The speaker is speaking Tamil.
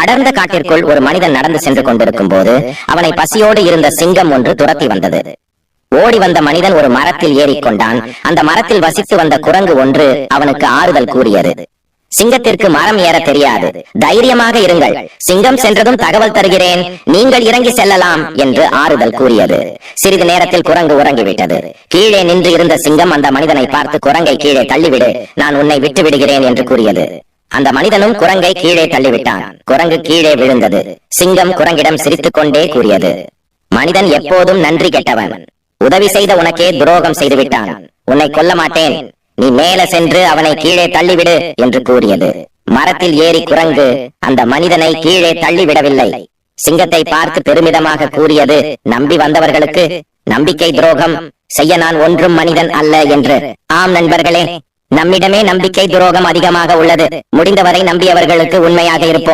அடர்ந்த காட்டிற்குள் ஒரு மனிதன் நடந்து சென்று கொண்டிருக்கும் போது அவனை பசியோடு இருந்த சிங்கம் ஒன்று துரத்தி வந்தது. ஓடி வந்த மனிதன் ஒரு மரத்தில் ஏறிக்கொண்டான். அந்த மரத்தில் வசித்து வந்த குரங்கு ஒன்று அவனுக்கு ஆறுதல் கூறியது. சிங்கத்திற்கு மரம் ஏற தெரியாது, தைரியமாக இருங்கள், சிங்கம் சென்றதும் தகவல் தருகிறேன், நீங்கள் இறங்கி செல்லலாம் என்று ஆறுதல் கூறியது. சிறிது நேரத்தில் குரங்கு உறங்கிவிட்டது. கீழே நின்று இருந்த சிங்கம் அந்த மனிதனை பார்த்து, குரங்கை கீழே தள்ளிவிடு, நான் உன்னை விட்டு விடுகிறேன் என்று கூறியது. அந்த மனிதனும் குரங்கை கீழே தள்ளிவிட்டான். குரங்கு கீழே விழுந்தது. சிங்கம் குரங்கிடம் சிரித்துக் கொண்டே கூறியது, மனிதன் எப்போதும் நன்றி கெட்டவன், உதவி செய்த உனக்கே துரோகம் செய்து விட்டான், உன்னை கொல்ல மாட்டேன், நீ மேல சென்று அவனை கீழே தள்ளிவிடு என்று கூறியது. மரத்தில் ஏறி குரங்கு அந்த மனிதனை கீழே தள்ளிவிடவில்லை. சிங்கத்தை பார்த்து பெருமிதமாக கூறியது, நம்பி வந்தவர்களுக்கு நம்பிக்கை துரோகம் செய்ய நான் ஒன்றும் மனிதன் அல்ல என்று. ஆம் நண்பர்களே, நம்மிடமே நம்பிக்கை துரோகம் அதிகமாக உள்ளது. முடிந்தவரை நம்பியவர்களுக்கு உண்மையாக இருப்போம்.